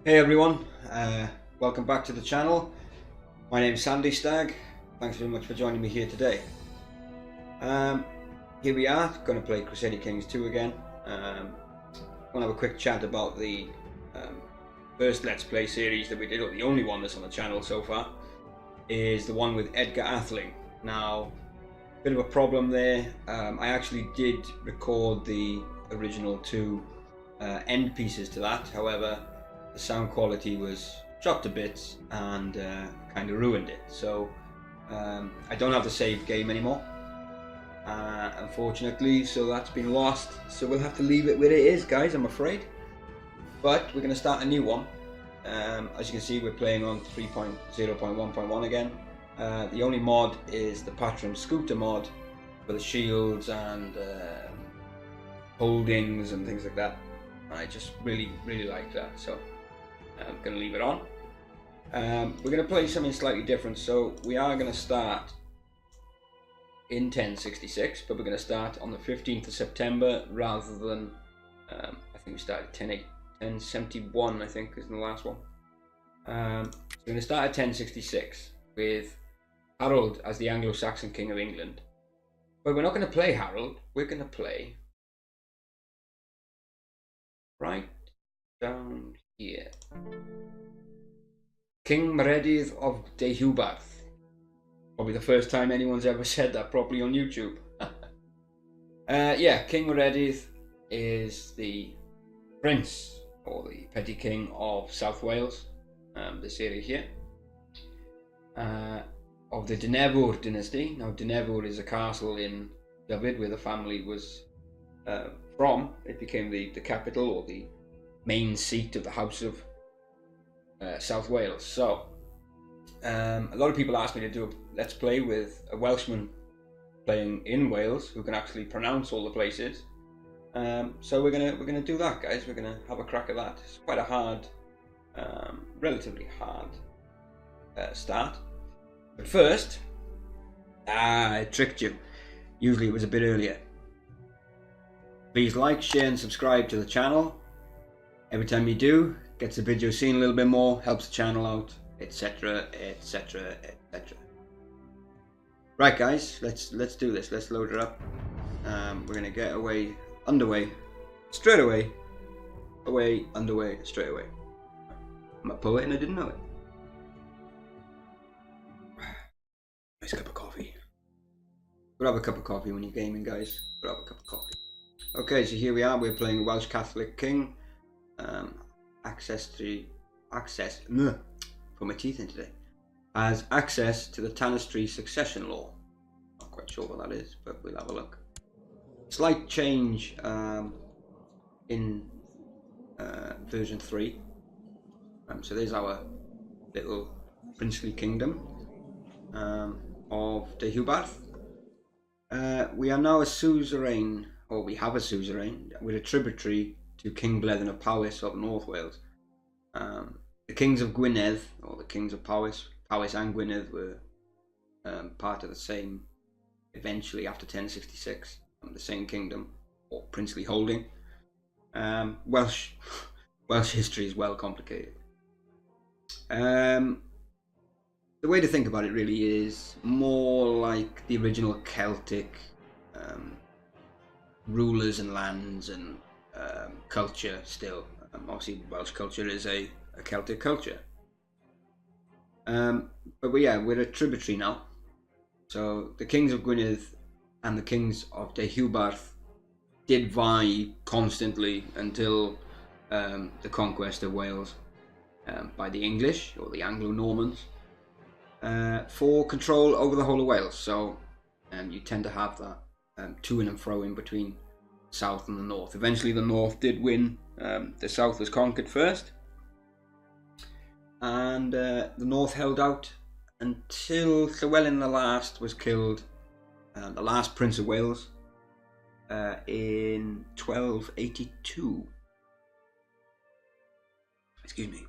Hey everyone, welcome back to the channel. My name is SandyStagg. Thanks very much for joining me here today. Here we are, going to play Crusader Kings 2 again. I want to have a quick chat about the first Let's Play series that we did, or the only one that's on the channel so far, is the one with Edgar Atheling. Now, a bit of a problem there. I actually did record the original two end pieces to that, however, the sound quality was chopped to bits and kind of ruined it. So I don't have the saved game anymore, unfortunately, so that's been lost. So we'll have to leave it where it is, guys, I'm afraid. But we're going to start a new one. As you can see, we're playing on 3.0.1.1 again. The only mod is the Patron Scooter mod for the shields and holdings and things like that. I just really like that, so I'm going to leave it on. We're going to play something slightly different, so we are going to start in 1066, but we're going to start on the 15th of September rather than, I think we started 1071, I think is the last one. So we're going to start at 1066 with Harold as the Anglo-Saxon King of England. But we're not going to play Harold, we're going to play right down here. King Meredydd of Deheubarth. Probably the first time anyone's ever said that properly on YouTube. Yeah, King Meredydd is the prince or the petty king of South Wales, this area here, of the Dinefwr dynasty. Now, Dinefwr is a castle in Dyfed where the family was from. It became the capital or the main seat of the House of South Wales. So a lot of people ask me to do a Let's Play with a Welshman playing in Wales who can actually pronounce all the places. So we're gonna do that, guys. We're gonna have a crack at that. It's quite a hard, relatively hard start. But first, I tricked you. Usually it was a bit earlier. Please like, share and subscribe to the channel. Every time you do, gets the video seen a little bit more, helps the channel out, etc, etc, etc. Right, guys, let's do this. Let's load it up. We're gonna get underway, straight away, underway, straight away. I'm a poet and I didn't know it. Nice cup of coffee. Grab a cup of coffee when you're gaming, guys. Grab a cup of coffee. Okay, so here we are. We're playing Welsh Catholic King. Put my teeth in today. Has access to the Dynasty succession law. Not quite sure what that is, but we'll have a look. Slight change in version 3. So there's our little princely kingdom of Deheubarth. We are now a suzerain, or we have a suzerain. We're a tributary to King Bleddyn of Powys of North Wales. The kings of Gwynedd, or the kings of Powys and Gwynedd were part of the same, eventually after 1066, the same kingdom, or princely holding. Welsh history is well complicated. The way to think about it really is more like the original Celtic rulers and lands and culture still. Obviously Welsh culture is a Celtic culture. But yeah, we're a tributary now. So the kings of Gwynedd and the kings of Deheubarth did vie constantly until the conquest of Wales by the English, or the Anglo-Normans, for control over the whole of Wales. So you tend to have that to and fro in between the south and the north. Eventually the north did win. The south was conquered first, and the north held out until Llywelyn the Last was killed, the last Prince of Wales, in 1282. Excuse me.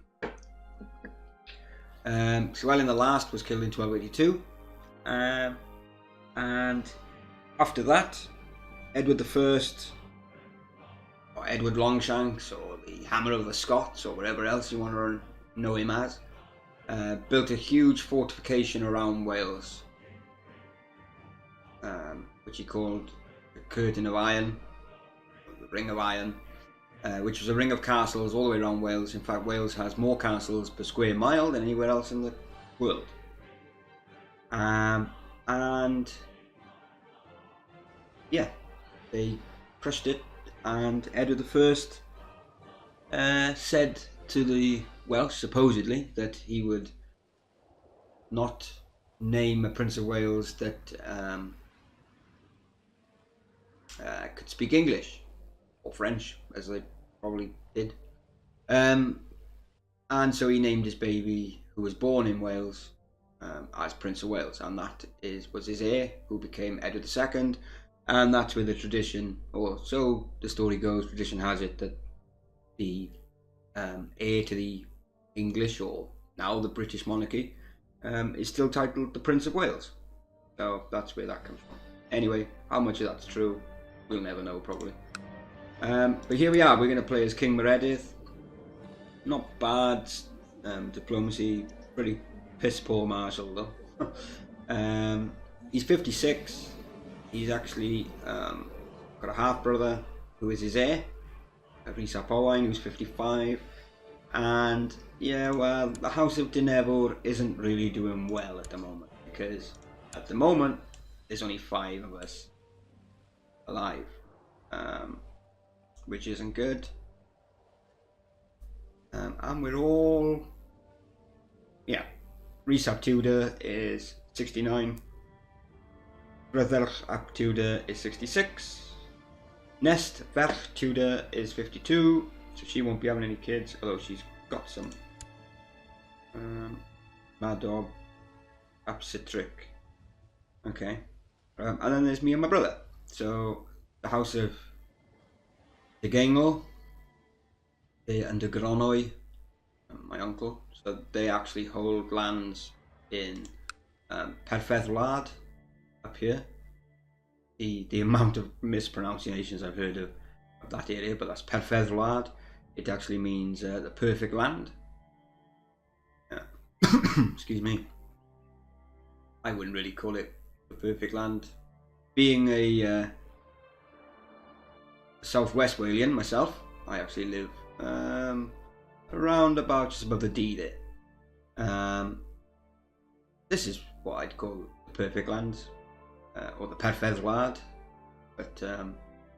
Llywelyn the Last was killed in 1282, and after that, Edward I, or Edward Longshanks, or the Hammer of the Scots, or whatever else you want to know him as, built a huge fortification around Wales, which he called the Curtain of Iron, the Ring of Iron, which was a ring of castles all the way around Wales. In fact, Wales has more castles per square mile than anywhere else in the world. And yeah, they crushed it, and Edward I said to the Welsh, supposedly, that he would not name a Prince of Wales that could speak English or French, as they probably did. And so he named his baby, who was born in Wales, as Prince of Wales, and that was his heir, who became Edward II. And that's where the tradition, or so the story goes, tradition has it, that the heir to the English, or now the British monarchy, is still titled the Prince of Wales. So that's where that comes from. Anyway, how much of that's true, we'll never know, probably. But here we are, we're going to play as King Meredydd. Not bad diplomacy, pretty piss poor marshal though. He's 56. He's actually got a half brother who is his heir, Rhys ap Owain, who's 55. And yeah, well, the House of Dinefwr isn't really doing well at the moment, because at the moment there's only 5 of us alive, which isn't good. And we're all, yeah, Rhys ap Tudor is 69, Rhydderch ap Tudor is 66, Nest Ferch Tudor is 52, so she won't be having any kids, although she's got some. Madog ap Sitric, okay, and then there's me and my brother. So the House of Deheubarth, they under Gronwy, my uncle, so they actually hold lands in Perfeddwlad up here. The amount of mispronunciations I've heard of that area, but that's Perfeddwlad. It actually means the perfect land. Excuse me. I wouldn't really call it the perfect land. Being a Southwest Walian myself, I actually live around about just above the D there. This is what I'd call the perfect land, or the Perfeddwlad. But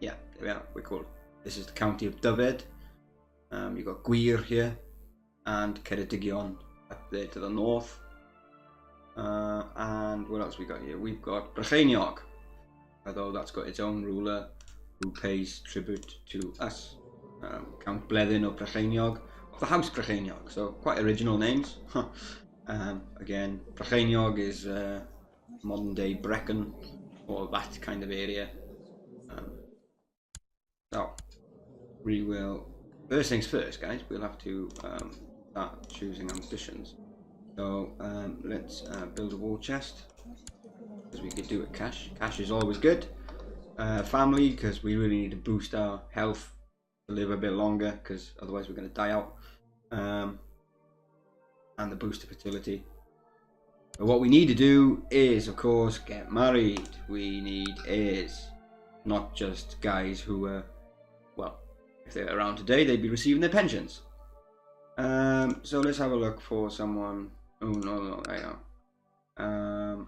yeah, there we are. We call it. This is the county of Dyfed. You've got Gwir here, and Ceredigion up there to the north. And what else we got here? We've got Brycheiniog, although that's got its own ruler who pays tribute to us. Count Bleddyn o Brycheiniog, of the House Brycheiniog, so quite original names. Again, Brycheiniog is modern day Brecon, or that kind of area. So we will, first things first, guys, we'll have to start choosing ambitions. So let's build a war chest, because we could do it cash. Cash is always good. Family, because we really need to boost our health to live a bit longer, because otherwise we're going to die out. And the boost of fertility. But what we need to do is, of course, get married. We need heirs, not just guys who are, well, if they're around today, they'd be receiving their pensions. So let's have a look for someone. Oh no, I know.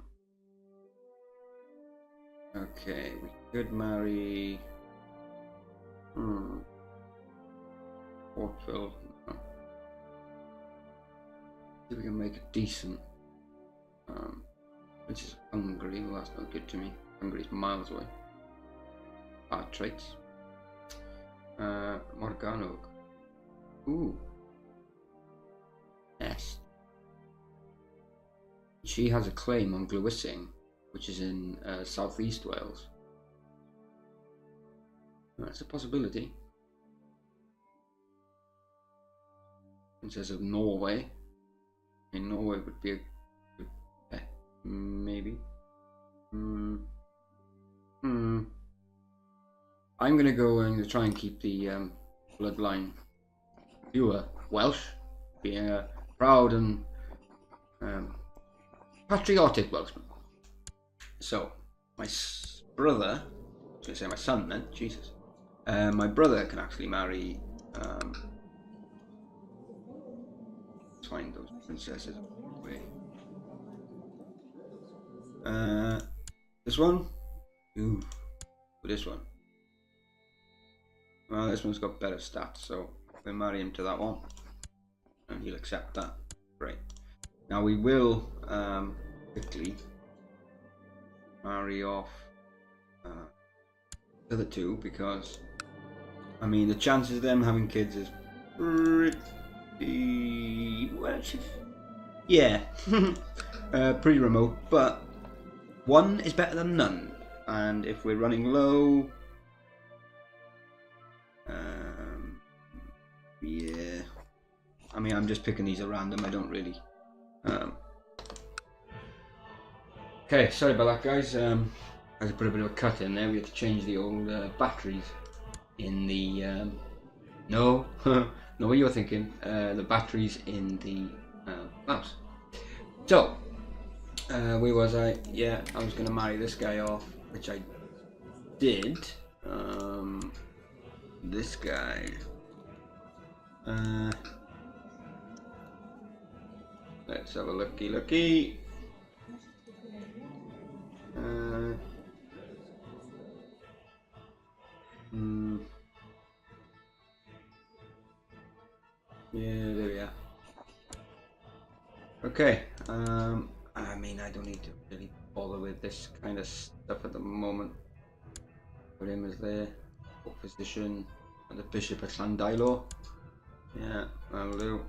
Okay, we could marry. Portville. No. See if we can make it decent. Which is Hungary. Well, that's not good to me. Hungary's miles away. Hard traits. Morgano. Ooh. Nest. She has a claim on Glywysing, which is in southeast Wales. That's a possibility. Princess of Norway. In Norway would be a good bet, maybe. I'm gonna go and try and keep the bloodline you were Welsh, being a proud and patriotic Welshman. So, my brother, I was going to say my son then, Jesus. My brother can actually marry, let's find those princesses. This one? Ooh, this one. Well, this one's got better stats, so we'll marry him to that one. And he'll accept that. Great. Now we will quickly marry off the other two, because I mean the chances of them having kids is pretty well, yeah, pretty remote, but one is better than none. And if we're running low, yeah, I mean I'm just picking these at random, I don't really okay, sorry about that guys. I had to put a bit of a cut in there. We had to change the old batteries in the no no, what you're thinking, the batteries in the mouse. So where was I? Yeah, I was going to marry this guy off, which I did. This guy, let's have a looky. Yeah, there we are. Okay, I mean I don't need to really bother with this kind of stuff at the moment. Put him as there, position, and the bishop at Llandailo. Yeah, that'll do.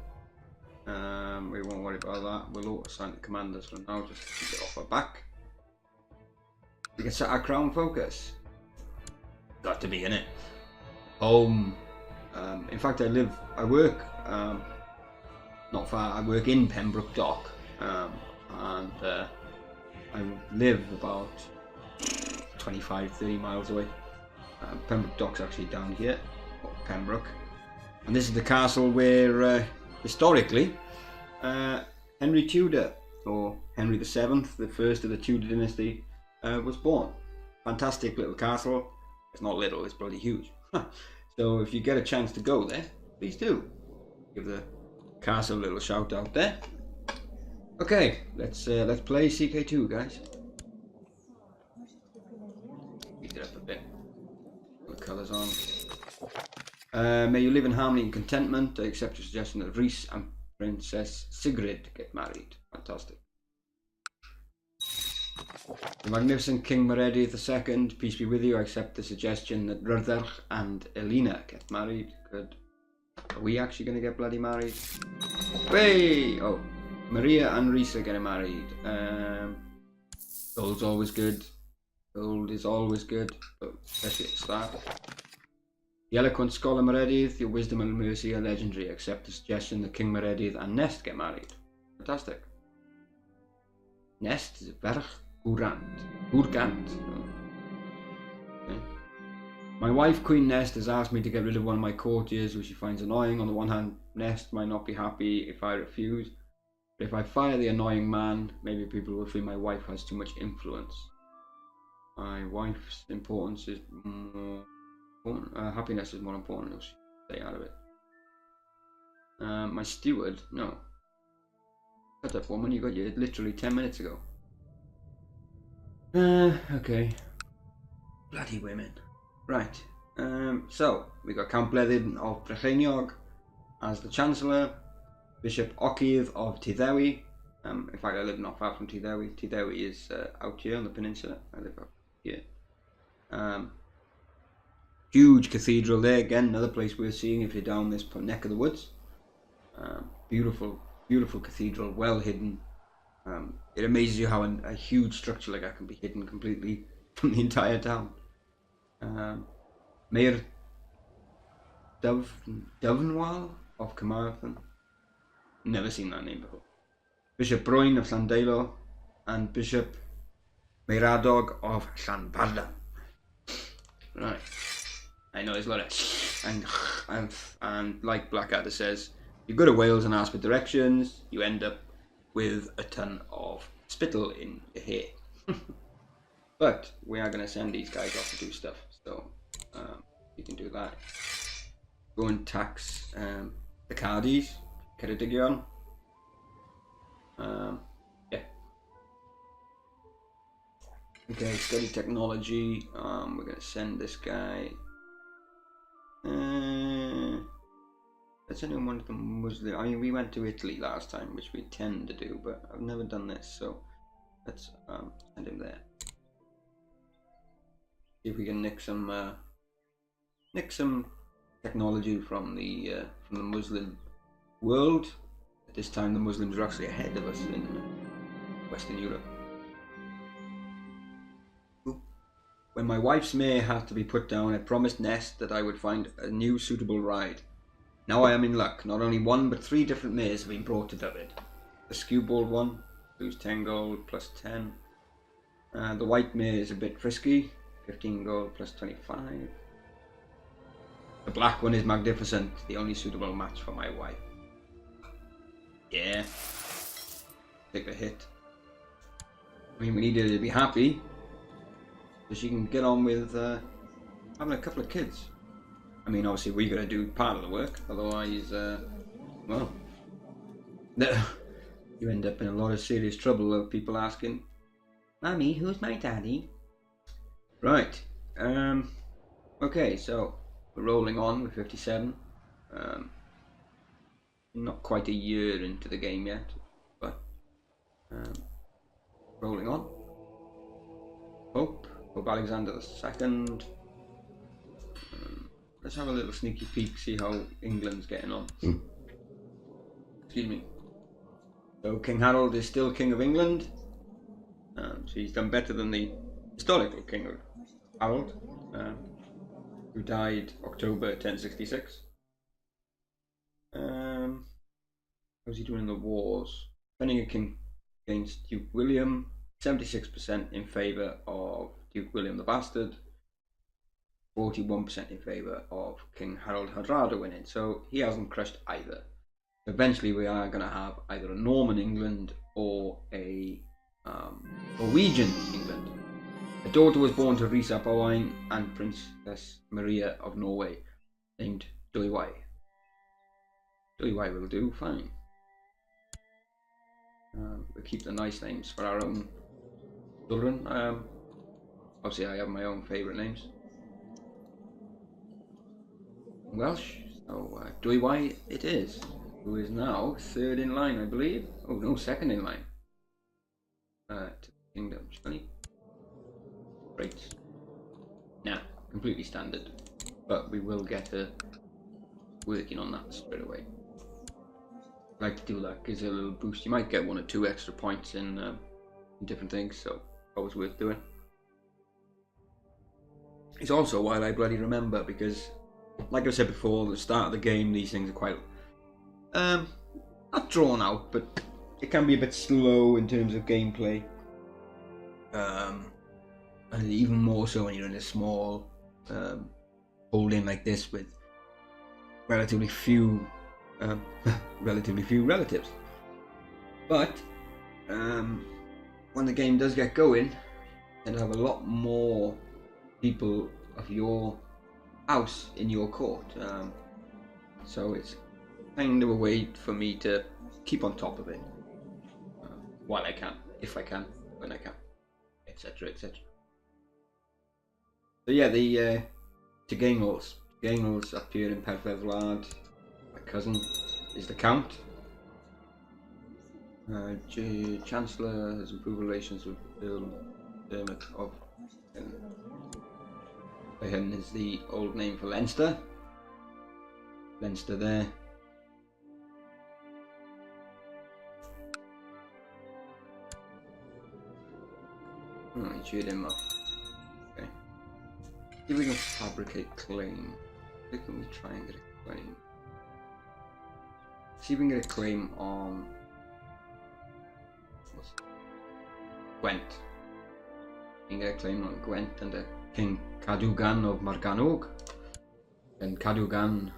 We won't worry about that. We'll auto-assign the commanders for now, just to keep it off our back. We can set our crown focus. Got to be in it. Home. In fact, I work not far. I work in Pembroke Dock, and I live about 25-30 miles away. Pembroke Dock's actually down here, or Pembroke, and this is the castle where historically Henry Tudor, or Henry VII, the first of the Tudor dynasty, was born. Fantastic little castle. It's not little, it's bloody huge. So if you get a chance to go there, please do. Give the castle a little shout out there. Okay, let's play CK2, guys. Speed it up a bit. Put the colours on. May you live in harmony and contentment. I accept your suggestion that Rhys and Princess Sigrid get married. Fantastic. The magnificent King Meredydd II, peace be with you. I accept the suggestion that Rhydderch and Elena get married. Good. Are we actually going to get bloody married? Hey! Oh, Maria and Rhys are getting married. Gold's always good. Gold is always good, but especially at the start. The eloquent scholar Meredydd, your wisdom and mercy are legendary. I accept the suggestion that King Meredydd and Nest get married. Fantastic. Nest is Ferch Gurgant. Okay. My wife, Queen Nest, has asked me to get rid of one of my courtiers who she finds annoying. On the one hand, Nest might not be happy if I refuse, but if I fire the annoying man, maybe people will feel my wife has too much influence. My wife's importance is more important. Happiness is more important. She'll stay out of it. My steward, no. Shut up, woman. You got here literally 10 minutes ago. Okay. Bloody women. Right. So we got Count Bleddyn of Brycheiniog as the Chancellor, Bishop Ocydd of Tiddewi. In fact, I live not far from Tiddewi. Tiddewi is out here on the peninsula. I live up here. Huge cathedral there. Again, another place worth seeing if you're down this neck of the woods. Beautiful, beautiful cathedral, well hidden. It amazes you how a huge structure like that can be hidden completely from the entire town. Mayor Dyfnwal of Carmarthen. Never seen that name before. Bishop Broyn of Llandailo and Bishop Meiradog of Llanbarda. Right. I know there's a lot of and like Blackadder says, you go to Wales and ask for directions, you end up with a ton of spittle in your hair. But we are going to send these guys off to do stuff, so you can do that. Go and tax the Cardis, Ceredigion. Yeah. Okay, study technology. We're going to send this guy. Let's anyone one of them Muslim. I mean, we went to Italy last time, which we tend to do, but I've never done this, so let's send him there. See if we can nick some technology from the Muslim world. At this time, the Muslims are actually ahead of us in Western Europe. When my wife's mare had to be put down, I promised Nest that I would find a new suitable ride. Now I am in luck. Not only one, but 3 different mares have been brought to Dyfed. The skewbald one, lose 10 gold, plus 10. The white mare is a bit frisky, 15 gold, plus 25. The black one is magnificent, the only suitable match for my wife. Yeah. Take the hit. I mean, we need her to be happy, so she can get on with having a couple of kids. I mean, obviously we got to do part of the work, otherwise, well, you end up in a lot of serious trouble of people asking, "Mummy, who's my daddy?" Right. Okay, so we're rolling on with 57. Not quite a year into the game yet, but rolling on. Pope Alexander II. Let's have a little sneaky peek, see how England's getting on. Excuse me. So King Harold is still King of England. So he's done better than the historical King of Harold, who died October 1066. How's he doing in the wars? Defending a king against Duke William, 76% in favour of Duke William the Bastard, 41% in favour of King Harold Hardrada winning, so he hasn't crushed either. Eventually we are going to have either a Norman England or a Norwegian England. A daughter was born to Rhys ap Owain and Princess Maria of Norway, named Deheubarth. Deheubarth will do fine. We'll keep the nice names for our own children. Obviously I have my own favourite names. Welsh, so Deheubarth it is, who is now 3rd in line, I believe. Oh no, 2nd in line. To Kingdom, shall Great. Nah, completely standard, but we will get working on that straight away. Like to do that, gives it a little boost. You might get 1 or 2 extra points in different things, so always worth doing. It's also while I bloody remember, because like I said before, at the start of the game, these things are quite not drawn out, but it can be a bit slow in terms of gameplay. And even more so when you're in a small holding like this with relatively few relatives. But when the game does get going, you'll have a lot more people of your house in your court, so it's kind of a way for me to keep on top of it while I can, if I can, when I can, etc, etc. So yeah, the Gaingles up here in Perfeddwlad. My cousin is the Count. Chancellor has improved relations with Earl Dermot of Lehen is the old name for Leinster. Leinster there. Oh, I cheered him up. Okay. See if we can fabricate claim. Where can we try and get a claim? See if we can get a claim on Gwent. We can get a claim on Gwent and a King Cadogan of Marganog. then Cadogan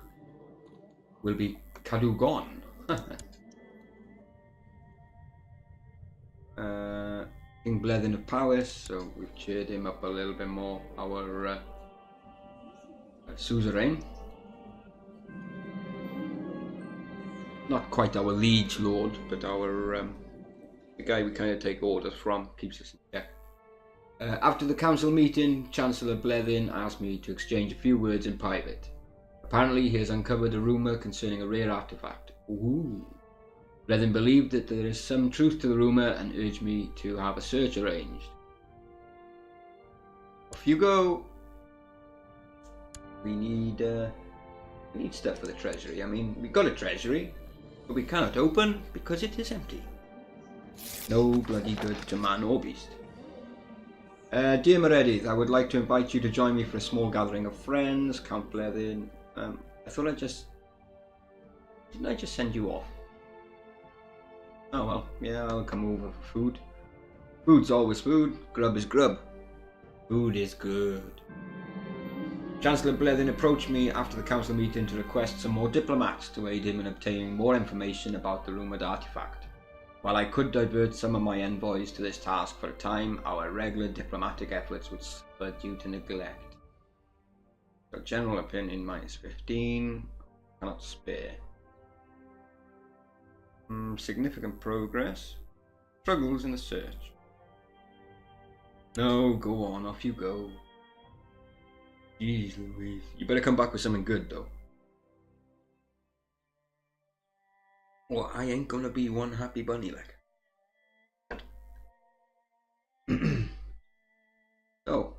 will be Cadogan. King Blethin of Powys, so we've cheered him up a little bit more. Our suzerain. Not quite our liege lord, but our the guy we kind of take orders from, keeps us in check. After the council meeting, Chancellor Blethin asked me to exchange a few words in private. Apparently he has uncovered a rumour concerning a rare artefact. Ooh. Blethin believed that there is some truth to the rumour and urged me to have a search arranged. Off you go! We need stuff for the treasury. I mean, we've got a treasury, but we cannot open because it is empty. No bloody good to man or beast. Dear Meredith, I would like to invite you to join me for a small gathering of friends. Count Blethin. I thought didn't I just send you off? Oh well, yeah, I'll come over for food. Food's always food, grub is grub. Food is good. Chancellor Blethin approached me after the council meeting to request some more diplomats to aid him in obtaining more information about the rumoured artefact. While I could divert some of my envoys to this task for a time, our regular diplomatic efforts would suffer due to neglect. So general opinion -15, cannot spare. Significant progress. Struggles in the search. No, go on, off you go. Jeez Louise. You better come back with something good though. Well, I ain't gonna be one happy bunny like. So,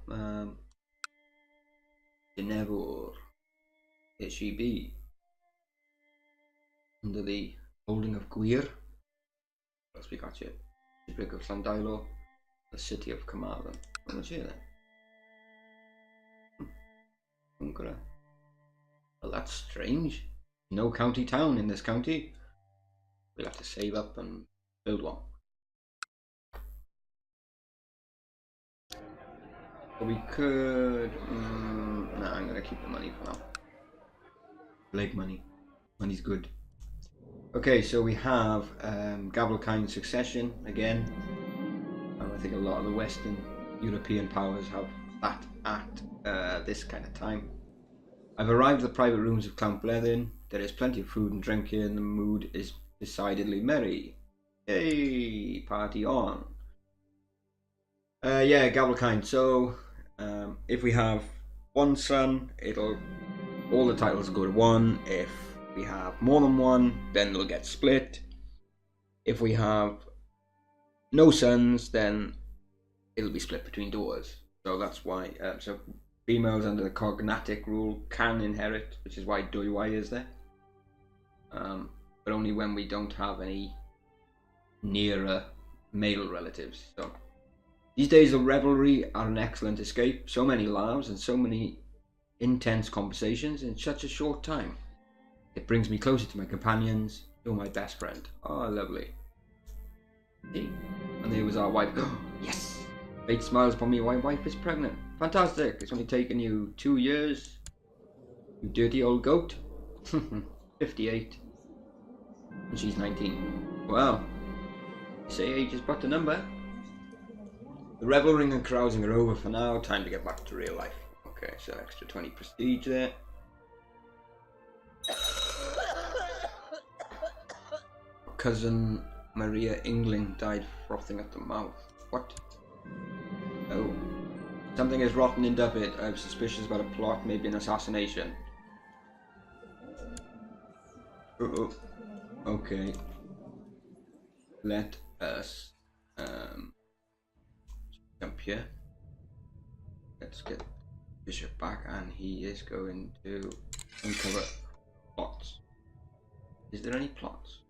Dinefwr. Here she be. Under the holding of Gwir. What else we got here? The Brick of Llandailo. The city of Carmarthen. What was here then? Well, that's strange. No county town in this county. We'll have to save up and build one. So we could... nah, I'm going to keep the money for now. Blake money. Money's good. Okay, so we have Gavelkind succession again. I think a lot of the Western European powers have that at this kind of time. I've arrived at the private rooms of Count Blethin. There is plenty of food and drink here, and the mood is decidedly merry. Yay! Party on! Yeah, Gavelkind. So, if we have one son, all the titles will go to one. If we have more than one, then they'll get split. If we have no sons, then it'll be split between daughters. So that's why. So females under the cognatic rule can inherit, which is why Deheubarth is there. But only when we don't have any nearer male relatives. So these days of revelry are an excellent escape. So many laughs and so many intense conversations in such a short time. It brings me closer to my companions. You're my best friend. Oh, lovely. See? And there was our wife. Yes! Fate smiles upon me. My wife is pregnant. Fantastic. It's only taken you 2 years. You dirty old goat. 58. And she's 19. Well, you say age is but a number. The reveling and carousing are over for now. Time to get back to real life. Okay, so extra 20 prestige there. Cousin Maria England died frothing at the mouth. What? Oh. Something is rotten in Dyfed. I'm suspicious about a plot, maybe an assassination. Uh-oh. Okay. Let us jump here. Let's get Bishop back, and he is going to uncover plots. Is there any plots?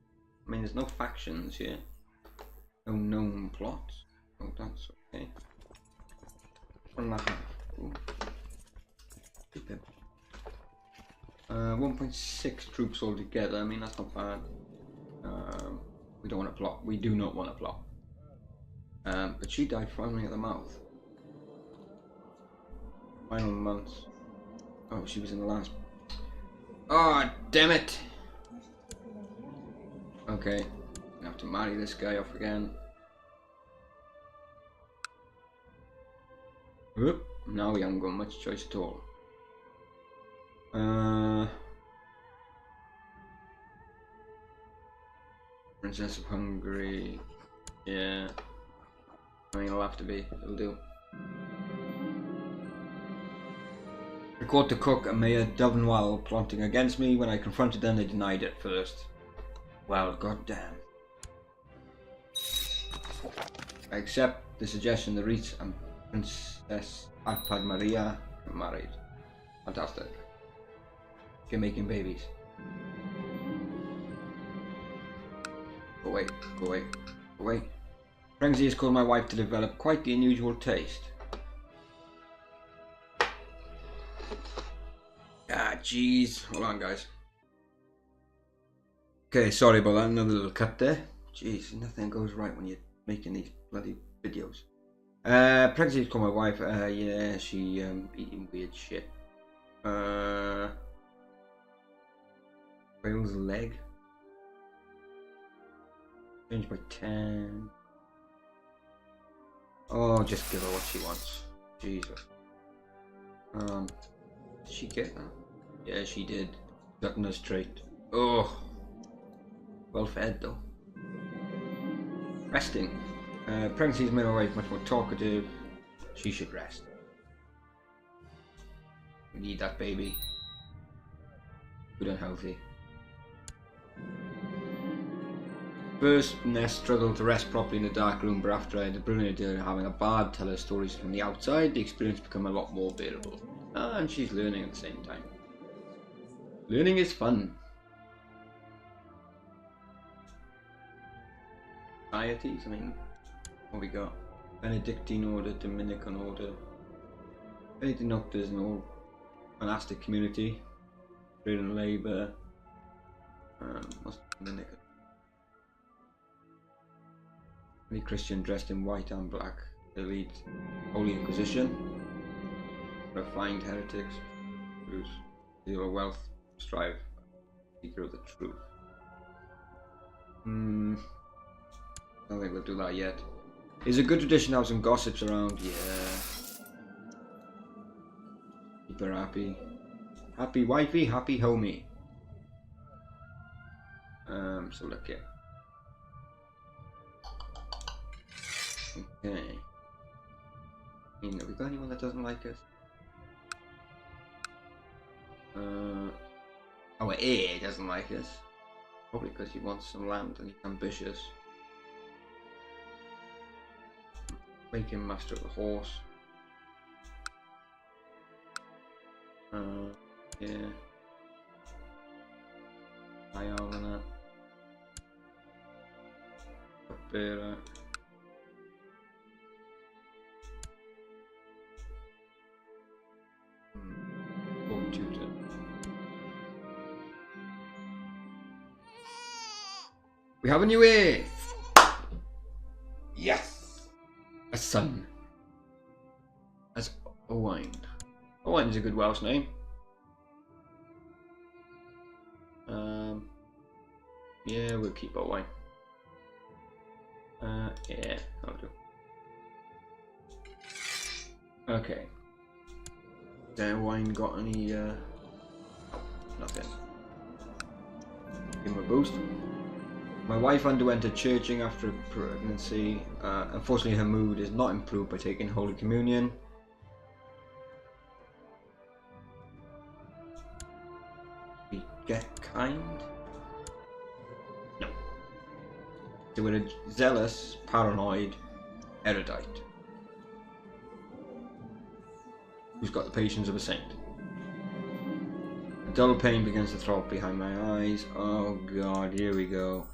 I mean, there's no factions here. No known plots. Oh, that's okay. 1.5. Ooh. 1.6 troops altogether. I mean, that's not bad. We don't want to plot. We do not want to plot. But she died foaming at the mouth. Final months. Oh, she was in the last Oh, damn it. Okay, I have to marry this guy off again. Whoop. Now we haven't got much choice at all. Princess of Hungary. Yeah. I mean, it'll have to be. It'll do. Record to cook and Mayor Deheubarth plotting against me. When I confronted them, they denied it first. Well, goddamn. I accept the suggestion. The Reeds and Princess Arpad Maria are married. Fantastic. You're making babies. Go away, go away, go away. Prengzi has called my wife to develop quite the unusual taste. Ah, jeez. Hold on, guys. Okay, sorry about that. Another little cut there. Jeez, nothing goes right when you're making these bloody videos. Prengzi has called my wife. Yeah, she eating weird shit. Whale's leg. Change by 10. Oh, just give her what she wants. Jesus. Did she get that? Yeah, she did. Gotten her straight. Oh. Well fed though. Resting. Pregnancy's made my wife much more talkative. She should rest. We need that baby. Good and healthy. First, Ness struggled to rest properly in the dark room, but after I had the brilliant idea of having a bard tell her stories from the outside, the experience became a lot more bearable. And she's learning at the same time. Learning is fun. Societies, I mean, what we got? Benedictine order, Dominican order. Benedictine doctors and all monastic community. Trade and labour. What's Dominican? Any Christian dressed in white and black. They lead Holy Inquisition. Refined heretics. Whose zero wealth strive seeker of the truth. I don't think we'll do that yet. Is a good tradition to have some gossips around? Yeah. Keep her happy. Happy wifey, happy homie. So look here. Okay. I mean, have we got anyone that doesn't like us? Our heir doesn't like us. Probably because he wants some land and he's ambitious. Make him master of the horse. Yeah. I own that. Better. Tutor. We have a new heir. Yes, a son. That's Owain. Owain is a good Welsh name. Yeah, we'll keep Owain. Yeah, I'll do. Okay. Owain got any? Nothing. Give him a boost. My wife underwent a churching after pregnancy. Unfortunately, her mood is not improved by taking Holy Communion. We get kind? No. So we're a zealous, paranoid, erudite. Who's got the patience of a saint. A dull pain begins to throb behind my eyes. Oh god, here we go.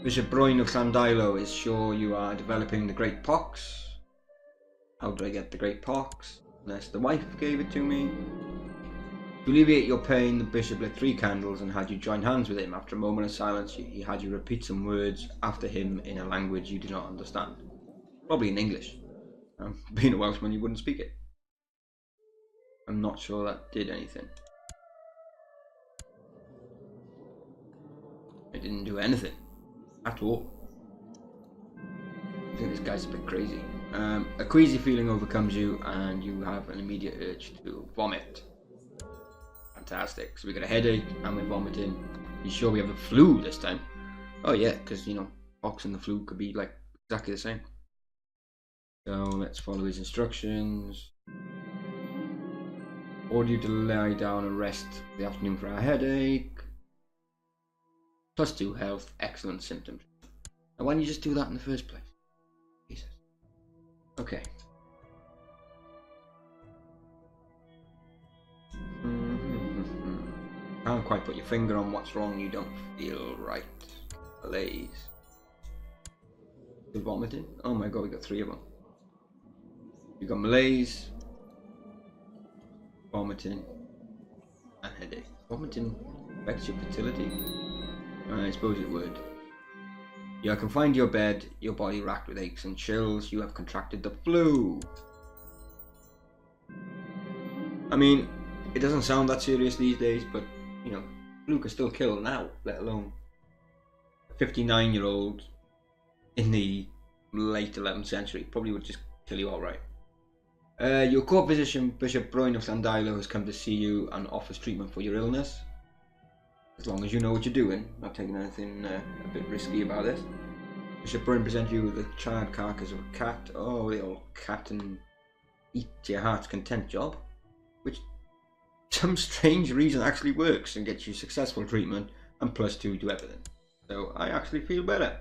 Bishop Broyn of Llandilo is sure you are developing the Great Pox. How do I get the Great Pox? Unless the wife gave it to me. To alleviate your pain, the bishop lit 3 candles and had you join hands with him. After a moment of silence, he had you repeat some words after him in a language you do not understand. Probably in English. Being a Welshman, you wouldn't speak it. I'm not sure that did anything. didn't do anything at all. I think this guy's a bit crazy. A queasy feeling overcomes you and you have an immediate urge to vomit. Fantastic. So we got a headache and we're vomiting. You sure we have the flu this time? Oh yeah, because you know, pox and the flu could be like exactly the same. So let's follow his instructions. Order you to lie down and rest for the afternoon for a headache. +2 health, excellent symptoms. Now why didn't you just do that in the first place? Jesus. Okay. Can't quite put your finger on what's wrong. You don't feel right. Malaise. Still vomiting? Oh my god, we got 3 of them. You got malaise, vomiting, and headache. Vomiting affects your fertility? I suppose it would. You are confined to your bed, your body racked with aches and chills. You have contracted the flu. I mean, it doesn't sound that serious these days, but you know, flu can still kill now, let alone a 59-year-old in the late 11th century. Probably would just kill you outright. Your court physician, Bishop Broin of Llandilo, has come to see you and offers treatment for your illness. As long as you know what you're doing, not taking anything a bit risky about this. Bishop Broin presents you with the charred carcass of a cat. Oh, the old cat and eat to your heart's content job. Which, some strange reason, actually works and gets you successful treatment and +2 to everything. So I actually feel better.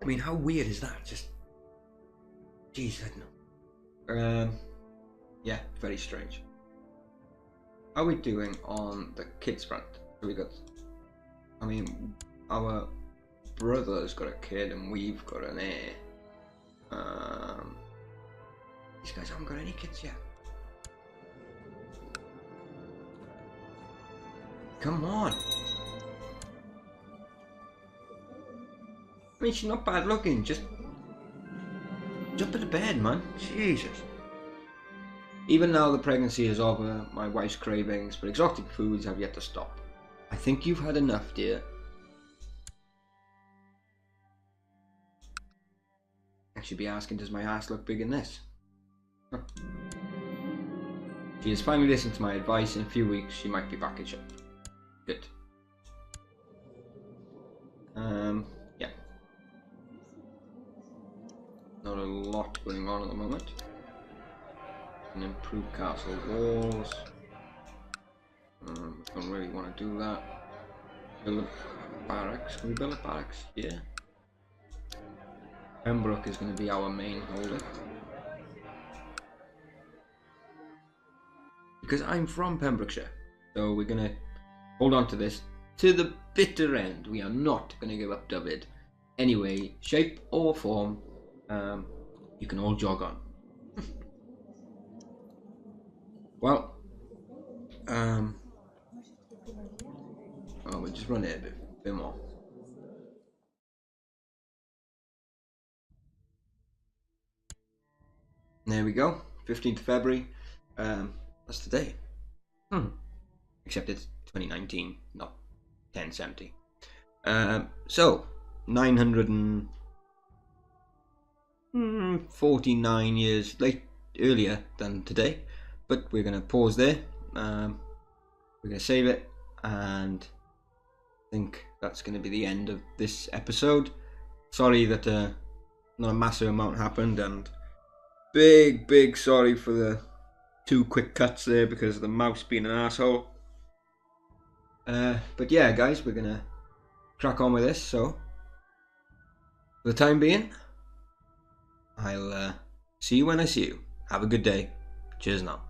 I mean, how weird is that? Just, jeez, I don't know. Yeah, very strange. How are we doing on the kids front? So we got, I mean, our brother's got a kid and we've got an heir. These guys haven't got any kids yet. Come on. I mean, she's not bad looking, just jump into bed, man. Jesus. Even now the pregnancy is over, my wife's cravings for exotic foods have yet to stop. I think you've had enough, dear. I should be asking, does my ass look big in this? Huh. She has finally listened to my advice. In a few weeks she might be back in shape. Good. Yeah. Not a lot going on at the moment. Can improve castle walls. Don't really want to do that. Build a barracks. Can we build a barracks? Yeah. Pembroke is going to be our main holder. Because I'm from Pembrokeshire. So we're going to hold on to this to the bitter end. We are not going to give up Dyfed. Anyway, shape or form, you can all jog on. Well, we'll just run it a bit more. There we go, 15th of February. That's today. Except it's 2019, not 1070. So 949 years earlier than today, but we're gonna pause there. We're gonna save it, and I think that's gonna be the end of this episode. Sorry that not a massive amount happened, and big sorry for the 2 quick cuts there because of the mouse being an asshole. But yeah, guys, we're gonna crack on with this. So for the time being, I'll see you when I see you. Have a good day. Cheers now.